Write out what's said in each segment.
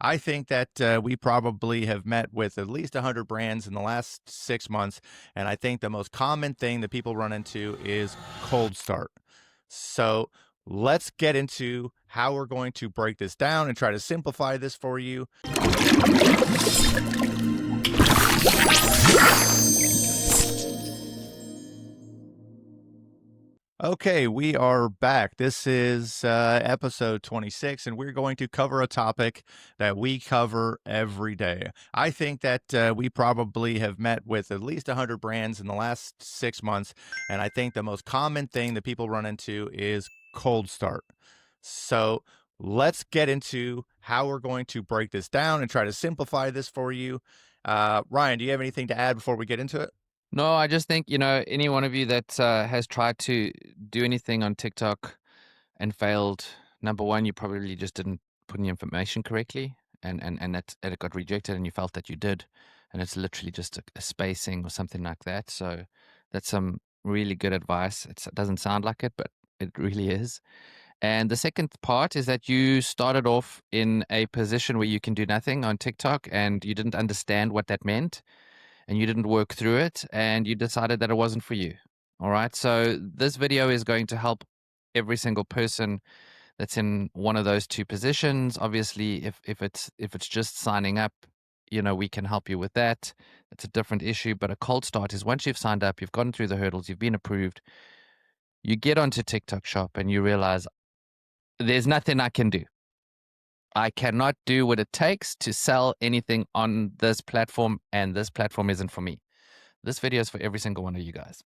I think that we probably have met with at least 100 brands in the last 6 months. And I think the most common thing that people run into is cold start. So let's get into how we're going to break this down and try to simplify this for you. Okay, we are back. This is episode 26, and we're going to cover a topic that we cover every day. I think that we probably have met with at least 100 brands in the last 6 months, and I think the most common thing that people run into is cold start. So let's get into how we're going to break this down and try to simplify this for you. Ryan, do you have anything to add before we get into it? No, I just think, any one of you that has tried to do anything on TikTok and failed, number one, you probably just didn't put in the information correctly and it got rejected and you felt that you did. And it's literally just a spacing or something like that. So that's some really good advice. It doesn't sound like it, but it really is. And the second part is that you started off in a position where you can do nothing on TikTok and you didn't understand what that meant and you didn't work through it and you decided that it wasn't for you. All right. So this video is going to help every single person that's in one of those two positions. Obviously, if it's just signing up, we can help you with that. It's a different issue. But a cold start is once you've signed up, you've gone through the hurdles, you've been approved, you get onto TikTok Shop and you realize there's nothing I can do. I cannot do what it takes to sell anything on this platform, and this platform isn't for me. This video is for every single one of you guys.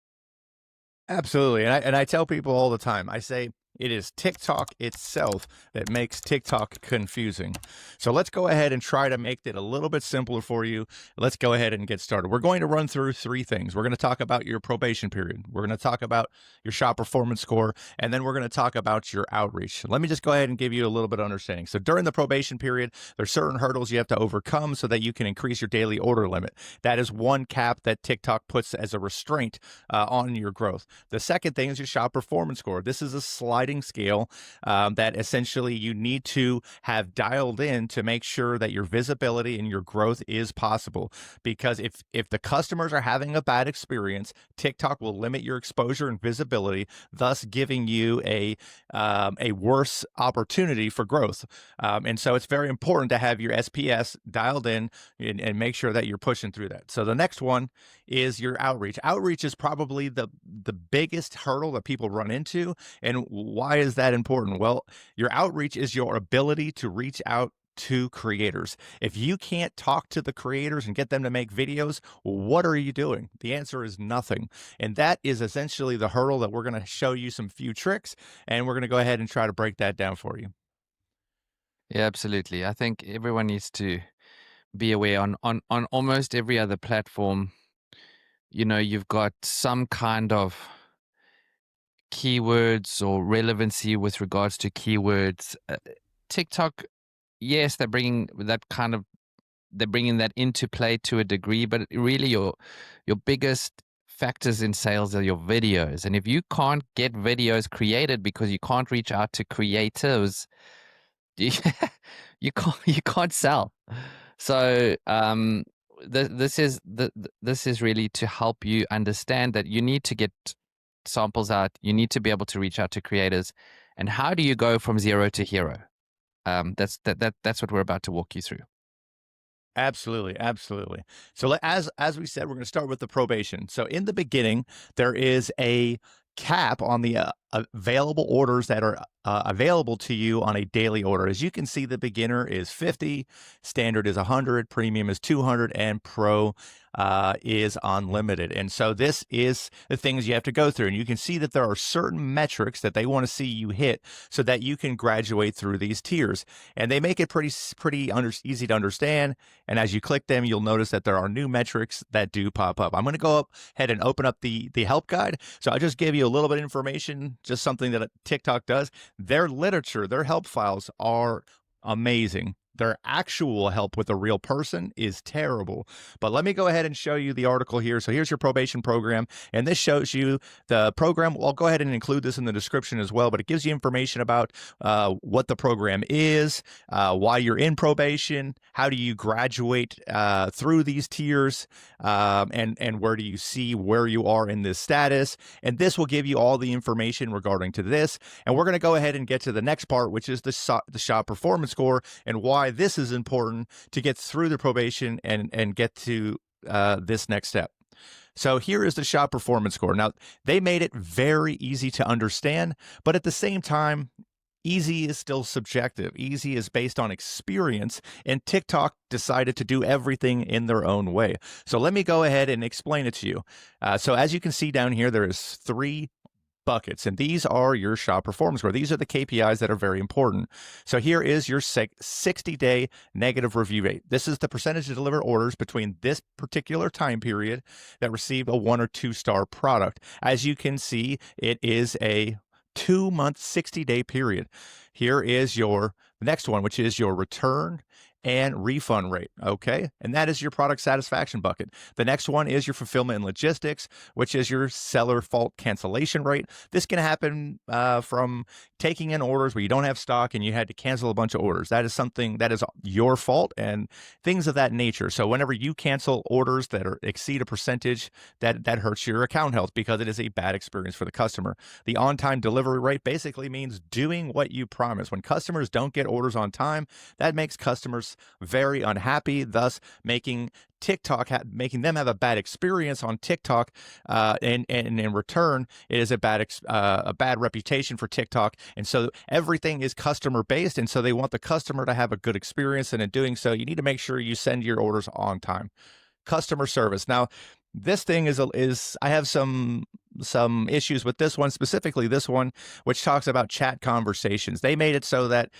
Absolutely. And I tell people all the time, I say it is TikTok itself that makes TikTok confusing. So let's go ahead and try to make it a little bit simpler for you. Let's go ahead and get started. We're going to run through three things. We're going to talk about your probation period. We're going to talk about your shop performance score, and then we're going to talk about your outreach. Let me just go ahead and give you a little bit of understanding. So during the probation period, there's certain hurdles you have to overcome so that you can increase your daily order limit. That is one cap that TikTok puts as a restraint on your growth. The second thing is your shop performance score. This is a sliding scale that essentially you need to have dialed in to make sure that your visibility and your growth is possible. Because if the customers are having a bad experience, TikTok will limit your exposure and visibility, thus giving you a worse opportunity for growth. And so it's very important to have your SPS dialed in and make sure that you're pushing through that. So the next one is your outreach. Outreach is probably the biggest hurdle that people run into. And why is that important? Well, your outreach is your ability to reach out to creators. If you can't talk to the creators and get them to make videos, what are you doing? The answer is nothing. And that is essentially the hurdle that we're going to show you some few tricks, and we're going to go ahead and try to break that down for you. Yeah, absolutely. I think everyone needs to be aware on almost every other platform, you've got some kind of keywords or relevancy with regards to keywords. TikTok, yes, they're bringing that into play to a degree, but really your biggest factors in sales are your videos. And if you can't get videos created because you can't reach out to creators, you can't sell. So this is really to help you understand that you need to get samples out. You need to be able to reach out to creators. And how do you go from zero to hero? That's what we're about to walk you through. Absolutely, absolutely. So as we said, we're going to start with the probation. So in the beginning, there is a cap on the available orders that are available to you on a daily order. As you can see, the beginner is 50, standard is 100, premium is 200, and pro is unlimited. And so this is the things you have to go through. And you can see that there are certain metrics that they want to see you hit so that you can graduate through these tiers. And they make it pretty easy to understand. And as you click them, you'll notice that there are new metrics that do pop up. I'm going to go ahead and open up the help guide. So I'll just give you a little bit of information, just something that TikTok does. Their literature, their help files are amazing. their actual help with a real person is terrible. But let me go ahead and show you the article here. So here's your probation program, and this shows you the program. I'll go ahead and include this in the description as well, but it gives you information about what the program is, why you're in probation, how do you graduate through these tiers, and where do you see where you are in this status. And this will give you all the information regarding to this. And we're going to go ahead and get to the next part, which is the shop performance score, and why this is important to get through the probation and get to this next step. So here is the shop performance score. Now, they made it very easy to understand, but at the same time, easy is still subjective. Easy is based on experience, and TikTok decided to do everything in their own way. So let me go ahead and explain it to you. So as you can see down here, there is 3 buckets, and these are your shop performance score. These are the KPIs that are very important. So here is your 60-day negative review rate. This is the percentage of delivered orders between this particular time period that received a 1 or 2 star product. As you can see, it is a 2-month, 60-day period. Here is your next one, which is your return and refund rate. Okay. And that is your product satisfaction bucket. The next one is your fulfillment and logistics, which is your seller fault cancellation rate. This can happen from taking in orders where you don't have stock and you had to cancel a bunch of orders. That is something that is your fault and things of that nature. So whenever you cancel orders that exceed a percentage, that hurts your account health because it is a bad experience for the customer. The on-time delivery rate basically means doing what you promise. When customers don't get orders on time, that makes customers very unhappy, thus making TikTok, making them have a bad experience on TikTok, and in return, it is a bad reputation for TikTok. And so everything is customer based, and so they want the customer to have a good experience. And in doing so, you need to make sure you send your orders on time. Customer service. Now, this thing is I have some issues with this one, specifically this one, which talks about chat conversations. They made it so that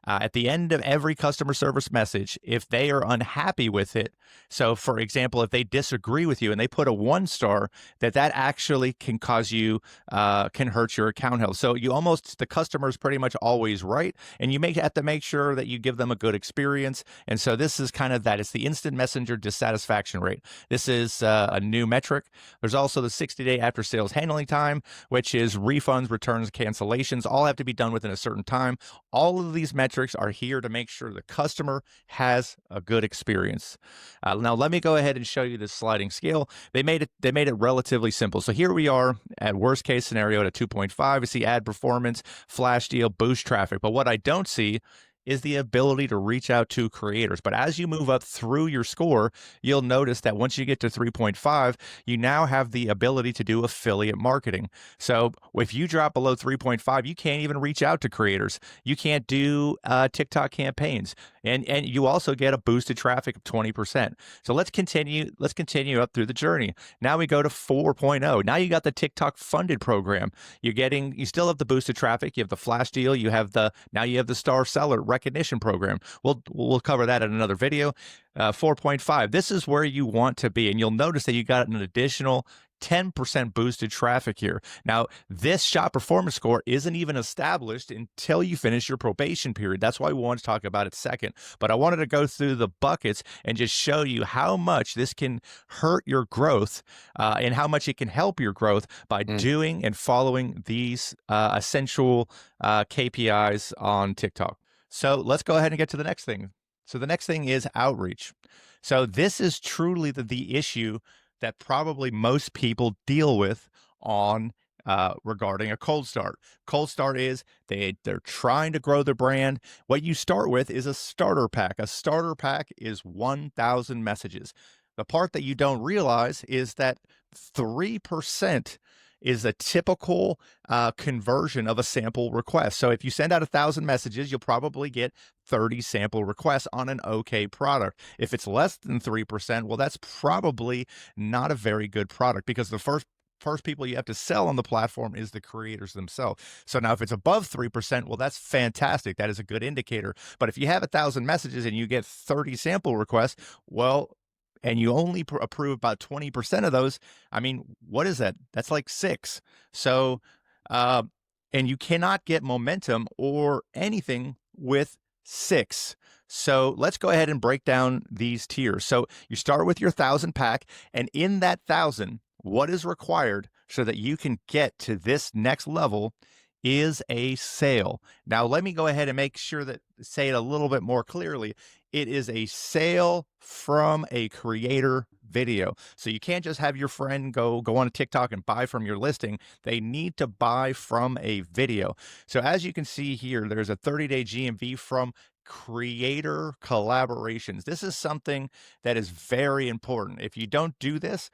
at the end of every customer service message, if they are unhappy with it, so for example, if they disagree with you and they put a 1 star, that actually can cause you, can hurt your account health. So the customer is pretty much always right, and you have to make sure that you give them a good experience. And so this is kind of that. It's the instant messenger dissatisfaction rate. This is a new metric. There's also the 60-day after sales handling time, which is refunds, returns, cancellations, all have to be done within a certain time. All of these metrics are here to make sure the customer has a good experience. Now, let me go ahead and show you this sliding scale. They made it relatively simple. So here we are at worst case scenario at a 2.5. We see ad performance, flash deal, boost traffic. But what I don't see is the ability to reach out to creators. But as you move up through your score, you'll notice that once you get to 3.5, you now have the ability to do affiliate marketing. So if you drop below 3.5, you can't even reach out to creators. You can't do TikTok campaigns. And you also get a boosted traffic of 20%. So let's continue up through the journey. Now we go to 4.0. Now you got the TikTok funded program. You still have the boosted traffic, you have the flash deal, you have the star seller recognition program. We'll cover that in another video. 4.5. This is where you want to be, and you'll notice that you got an additional 10% boosted traffic here. Now, this shop performance score isn't even established until you finish your probation period. That's why we want to talk about it second. But I wanted to go through the buckets and just show you how much this can hurt your growth and how much it can help your growth by doing and following these essential KPIs on TikTok. So let's go ahead and get to the next thing. So the next thing is outreach. So this is truly the issue that probably most people deal with on regarding a cold start. Cold start is they're trying to grow their brand. What you start with is a starter pack. A starter pack is 1,000 messages. The part that you don't realize is that 3% is a typical conversion of a sample request. So if you send out 1,000 messages, you'll probably get 30 sample requests on an okay product. If it's less than 3%, well, that's probably not a very good product, because the first people you have to sell on the platform is the creators themselves. So now if it's above 3%, well, that's fantastic. That is a good indicator. But if you have 1,000 messages and you get 30 sample requests, well, and you only approve about 20% of those, I mean, what is that? That's like 6. So, and you cannot get momentum or anything with 6. So let's go ahead and break down these tiers. So you start with your 1,000 pack, and in that 1,000, what is required so that you can get to this next level is a sale. Now, let me go ahead and make sure that say it a little bit more clearly. It is a sale from a creator video. So you can't just have your friend go on a TikTok and buy from your listing. They need to buy from a video. So as you can see here, there's a 30-day GMV from creator collaborations. This is something that is very important. If you don't do this,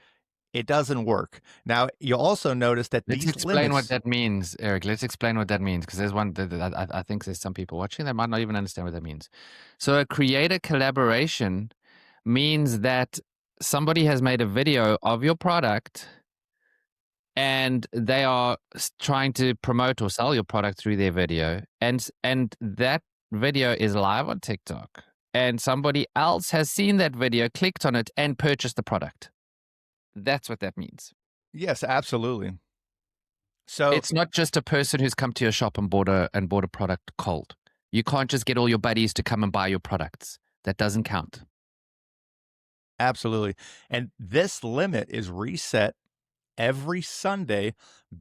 it doesn't work. Now, you'll also notice that Let's these explain what limits. that means, Eric. Let's explain what that means, because there's one that I think there's some people watching that might not even understand what that means. So a creator collaboration means that somebody has made a video of your product and they are trying to promote or sell your product through their video, and that video is live on TikTok, and somebody else has seen that video, clicked on it, and purchased the product. That's what that means. Yes, absolutely. So It's not just a person who's come to your shop and bought a product cold. You can't just get all your buddies to come and buy your products. That doesn't count. absolutely. And this limit is reset every Sunday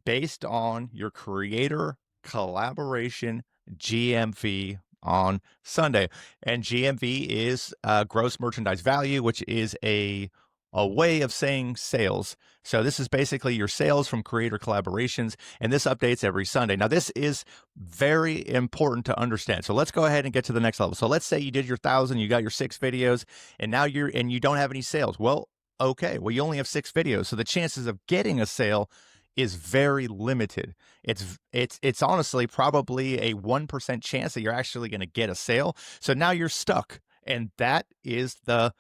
based on your creator collaboration GMV on Sunday. And GMV is gross merchandise value, which is a way of saying sales. So this is basically your sales from creator collaborations, and this updates every Sunday. Now, this is very important to understand. So let's go ahead and get to the next level. So let's say you did your 1,000, you got your 6 videos, and now you don't have any sales. Well, okay, well, you only have 6 videos, so the chances of getting a sale is very limited. It's honestly probably a 1% chance that you're actually going to get a sale. So now you're stuck, and that is the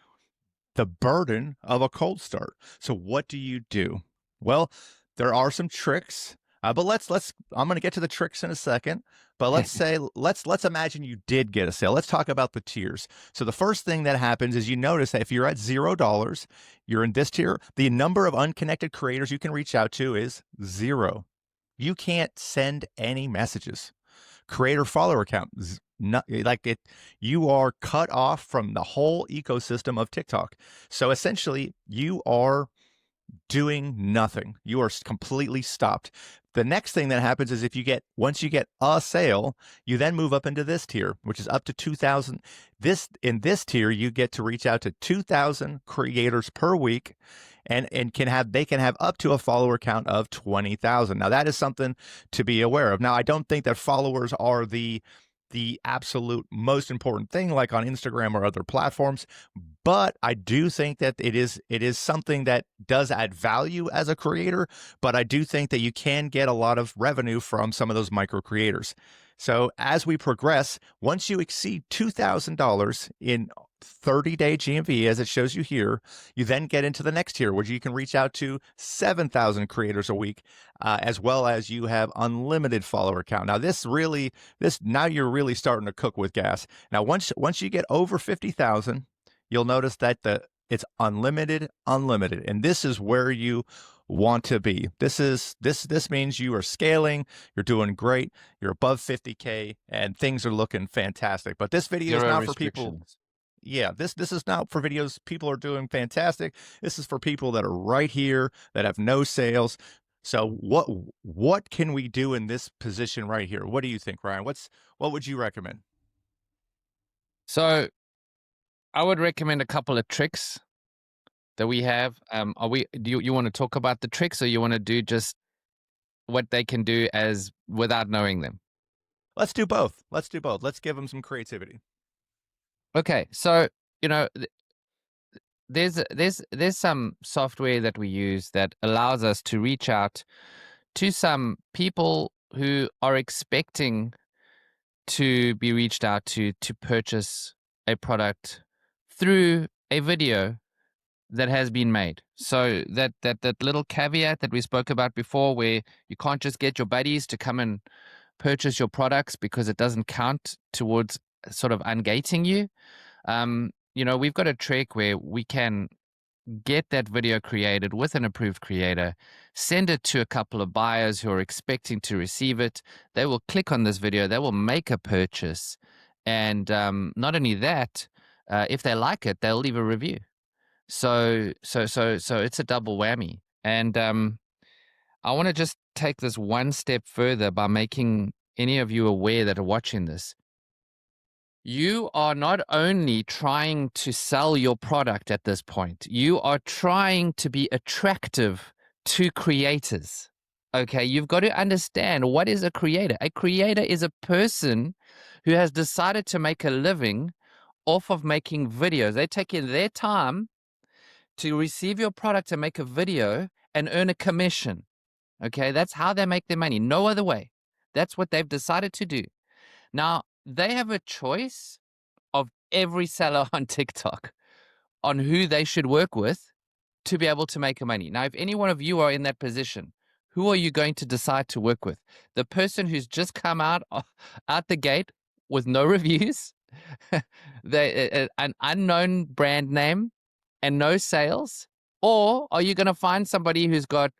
burden of a cold start. So what do you do? Well, there are some tricks, but let's I'm going to get to the tricks in a second. But let's imagine you did get a sale. Let's talk about the tiers. So the first thing that happens is you notice that if you're at $0, you're in this tier. The number of unconnected creators you can reach out to is 0. You can't send any messages. Creator follower count, not like it. You are cut off from the whole ecosystem of TikTok. So essentially, you are doing nothing. You are completely stopped. The next thing that happens is once you get a sale, you then move up into this tier, which is up to 2,000. In this tier, you get to reach out to 2,000 creators per week, and they can have up to a follower count of 20,000. Now that is something to be aware of. Now I don't think that followers are the absolute most important thing like on Instagram or other platforms, but I do think that it is something that does add value as a creator, but I do think that you can get a lot of revenue from some of those micro creators. So as we progress, once you exceed $2,000 in 30-day GMV, as it shows you here, you then get into the next tier, where you can reach out to 7,000 creators a week, as well as you have unlimited follower count. Now, now you're really starting to cook with gas. Now, once you get over 50,000, you'll notice that it's unlimited, and this is where you want to be. This means you are scaling, you're doing great, you're above 50K, and things are looking fantastic. But this video is not for people. Yeah, this is not for videos. People are doing fantastic. This is for people that are right here that have no sales. So what can we do in this position right here? What do you think, Ryan? What would you recommend? So I would recommend a couple of tricks that we have. Do you want to talk about the tricks, or you want to do just what they can do as without knowing them? Let's do both. Let's give them some creativity. Okay, so there's some software that we use that allows us to reach out to some people who are expecting to be reached out to purchase a product through a video that has been made. So that little caveat that we spoke about before, where you can't just get your buddies to come and purchase your products because it doesn't count towards sort of ungating you. We've got a trick where we can get that video created with an approved creator, send it to a couple of buyers who are expecting to receive it. They will click on this video, they will make a purchase, And not only that, if they like it, they'll leave a review. So it's a double whammy. And I want to just take this one step further by making any of you aware that are watching this. You are not only trying to sell your product at this point, you are trying to be attractive to creators. Okay, you've got to understand, what is a creator? A creator is a person who has decided to make a living off of making videos. They take in their time to receive your product and make a video and earn a commission. Okay, that's how they make their money. No other way. That's what they've decided to do. Now, they have a choice of every seller on TikTok on who they should work with to be able to make money. Now, if any one of you are in that position, who are you going to decide to work with? The person who's just come out the gate with no reviews, an unknown brand name, and no sales? Or are you going to find somebody who's got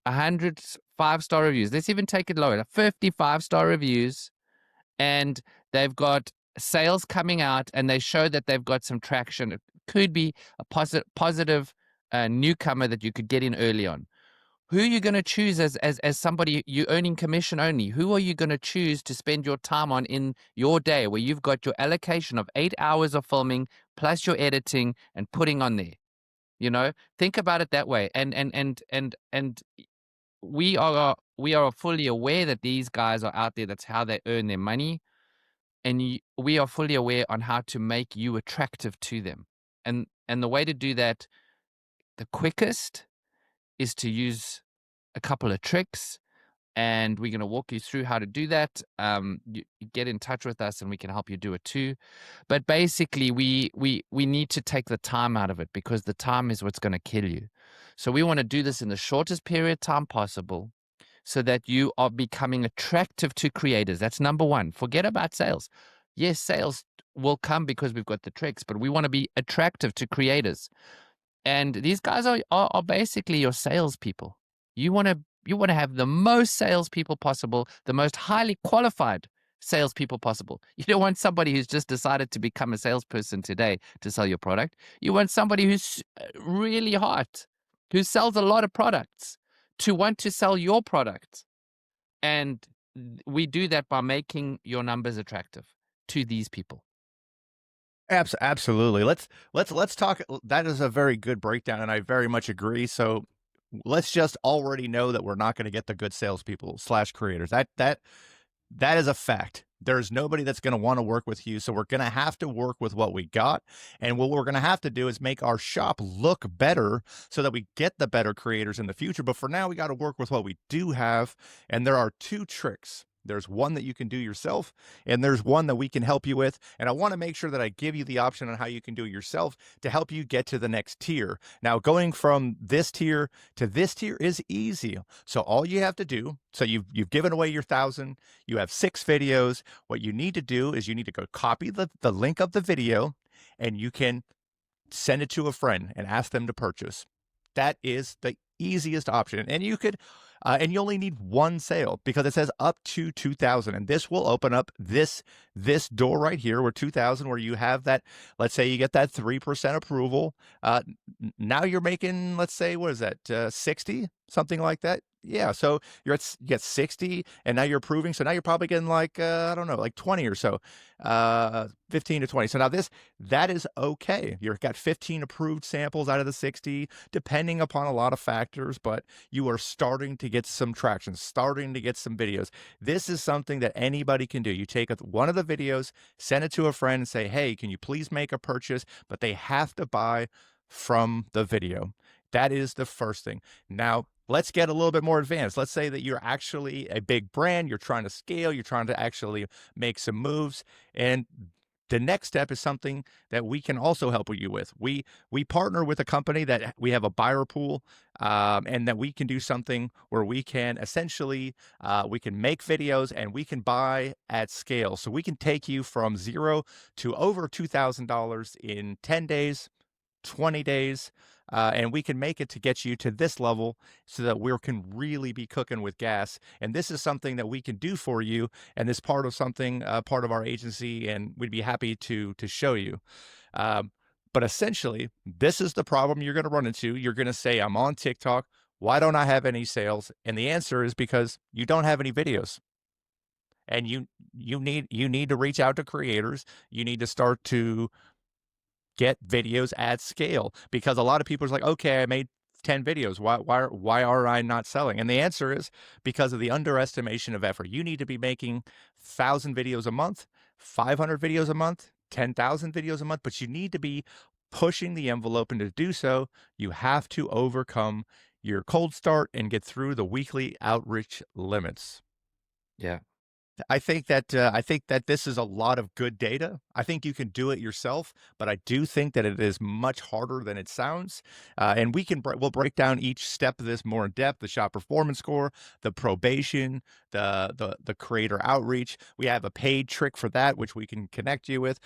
100 5-star reviews? Let's even take it lower, 50 5-star reviews, and they've got sales coming out, and they show that they've got some traction. It could be a positive newcomer that you could get in early on. Who are you going to choose as somebody you earning commission only? Who are you going to choose to spend your time on in your day, where you've got your allocation of 8 hours of filming plus your editing and putting on there? You know, think about it that way. And we are fully aware that these guys are out there. That's how they earn their money. And we are fully aware on how to make you attractive to them. And the way to do that, the quickest, is to use a couple of tricks, and we're going to walk you through how to do that. You get in touch with us and we can help you do it too. But basically, we need to take the time out of it, because the time is what's going to kill you. So we want to do this in the shortest period of time possible, so that you are becoming attractive to creators. That's number one. Forget about sales. Yes, sales will come because we've got the tricks, but we want to be attractive to creators. And these guys are basically your salespeople. You want to have the most salespeople possible, the most highly qualified salespeople possible. You don't want somebody who's just decided to become a salesperson today to sell your product. You want somebody who's really hot, who sells a lot of products, to want to sell your product. And we do that by making your numbers attractive to these people. Absolutely. Let's talk. That is a very good breakdown, and I very much agree. So let's just already know that we're not going to get the good salespeople / creators. That is a fact. There's nobody that's going to want to work with you. So we're going to have to work with what we got. And what we're going to have to do is make our shop look better so that we get the better creators in the future. But for now, we got to work with what we do have. And there are 2 tricks. There's one that you can do yourself, and there's one that we can help you with. And I want to make sure that I give you the option on how you can do it yourself to help you get to the next tier. Now, going from this tier to this tier is easy. So all you have to do, so you've given away your 1,000, you have 6 videos. What you need to do is you need to go copy the link of the video, and you can send it to a friend and ask them to purchase. That is the easiest option. And you could, and you only need 1 sale, because it says up to 2,000. And this will open up this door right here where 2,000, where you have that, let's say you get that 3% approval. Now you're making, let's say, what is that, 60, something like that. Yeah, so you get 60, and now you're approving. So now you're probably getting like, I don't know, like 20 or so, 15 to 20. So now that is okay. You've got 15 approved samples out of the 60, depending upon a lot of factors, but you are starting to get some traction, starting to get some videos. This is something that anybody can do. You take one of the videos, send it to a friend and say, hey, can you please make a purchase? But they have to buy from the video. That is the first thing. Now, let's get a little bit more advanced. Let's say that you're actually a big brand, you're trying to scale, you're trying to actually make some moves, and the next step is something that we can also help you with. We partner with a company that we have a buyer pool, and that we can do something where we can essentially, we can make videos and we can buy at scale. So we can take you from 0 to over $2,000 in 10 days. 20 days, and we can make it to get you to this level so that we can really be cooking with gas. And this is something that we can do for you, and this part of something, part of our agency, and we'd be happy to show you. Um, but essentially, this is the problem you're going to run into. You're going to say, I'm on TikTok. Why don't I have any sales? And the answer is because you don't have any videos. And you need to reach out to creators. You need to start to get videos at scale, because a lot of people are like, okay, I made 10 videos. Why are I not selling? And the answer is because of the underestimation of effort. You need to be making 1,000 videos a month, 500 videos a month, 10,000 videos a month, but you need to be pushing the envelope. And to do so, you have to overcome your cold start and get through the weekly outreach limits. Yeah. I think that this is a lot of good data. I think you can do it yourself, but I do think that it is much harder than it sounds. And we'll break down each step of this more in depth: the shop performance score, the probation, the creator outreach. We have a paid trick for that, which we can connect you with.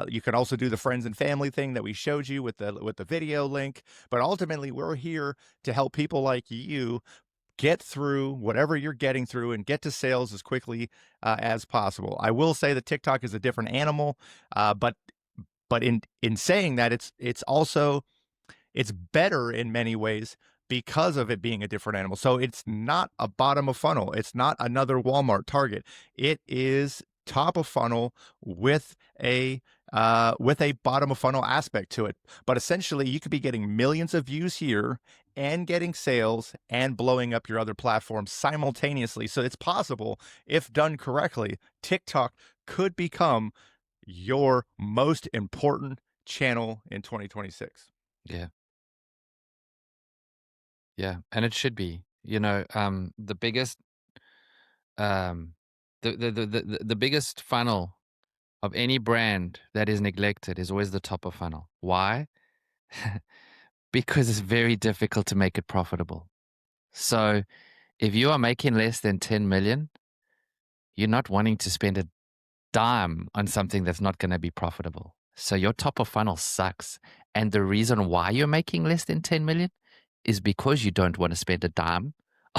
You can also do the friends and family thing that we showed you with the video link. But ultimately, we're here to help people like you get through whatever you're getting through and get to sales as quickly as possible. I will say that TikTok is a different animal, but in saying that, it's better in many ways because of it being a different animal. So it's not a bottom of funnel. It's not another Walmart Target. It is top of funnel with a bottom of funnel aspect to it. But essentially, you could be getting millions of views here and getting sales and blowing up your other platforms simultaneously. So it's possible, if done correctly, TikTok could become your most important channel in 2026. Yeah. Yeah. And it should be, the biggest, um, the biggest funnel of any brand that is neglected is always the top of funnel. Why? Because it's very difficult to make it profitable. So if you are making less than 10 million, you're not wanting to spend a dime on something that's not going to be profitable. So your top of funnel sucks. And the reason why you're making less than 10 million is because you don't want to spend a dime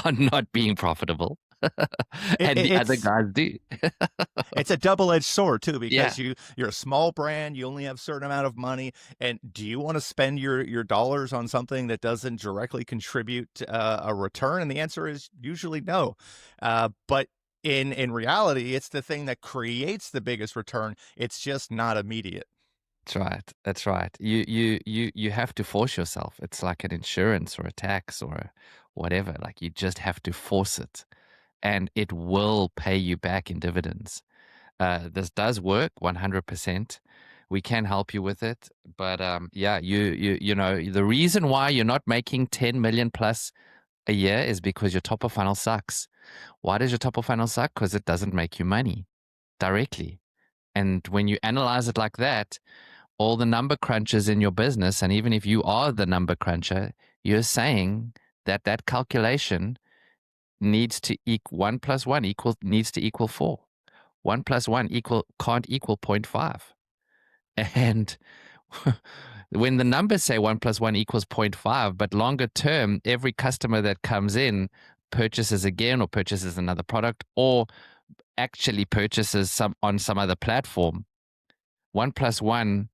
on not being profitable. It, And it- the other it's guys do. it's a double-edged sword too, Yeah, because you're a small brand, you only have a certain amount of money, and do you want to spend your dollars on something that doesn't directly contribute a return? And the answer is usually no. But in reality, it's the thing that creates the biggest return. It's just not immediate. that's right. That's right. You have to force yourself. It's like an insurance or a tax or whatever. Like you just have to force it, and it will pay you back in dividends. This does work 100%. We can help you with it, but yeah, the reason why you're not making 10 million plus a year is because your top of funnel sucks. Why does your top of funnel suck? Because it doesn't make you money directly. And when you analyze it like that, all the number crunchers in your business, and even if you are the number cruncher, you're saying that that calculation needs to equal 1 + 1 needs to equal 4. 1 + 1 can't equal 0.5. And when the numbers say 1 + 1 = 0.5, but longer term, every customer that comes in purchases again or purchases another product or actually purchases on some other platform, 1 + 1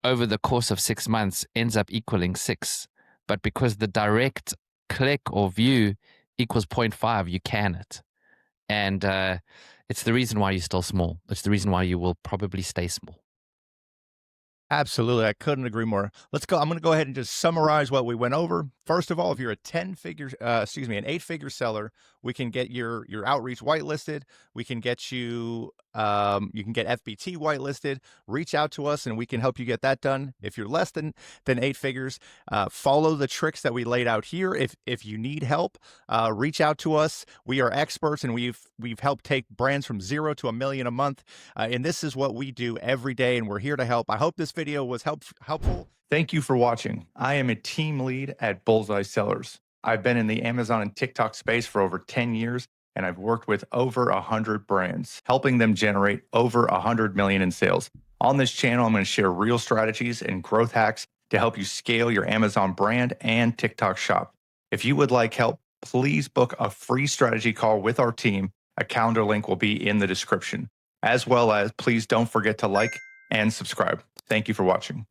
over the course of 6 months ends up equaling 6. But because the direct click or view equals 0.5, you can it. And it's the reason why you're still small. It's the reason why you will probably stay small. Absolutely. I couldn't agree more. Let's go. I'm going to go ahead and just summarize what we went over. First of all, if you're an 8-figure seller, we can get your outreach whitelisted. We can get you can get FBT whitelisted. Reach out to us and we can help you get that done. If you're less than 8 figures, follow the tricks that we laid out here. If you need help, reach out to us. We are experts and we've helped take brands from 0 to $1 million a month. And this is what we do every day, and we're here to help. I hope this video was helpful. Thank you for watching. I am a team lead at Bullseye Sellers. I've been in the Amazon and TikTok space for over 10 years, and I've worked with over 100 brands, helping them generate over 100 million in sales. On this channel, I'm going to share real strategies and growth hacks to help you scale your Amazon brand and TikTok shop. If you would like help, please book a free strategy call with our team. A calendar link will be in the description. As well as, please don't forget to like and subscribe. Thank you for watching.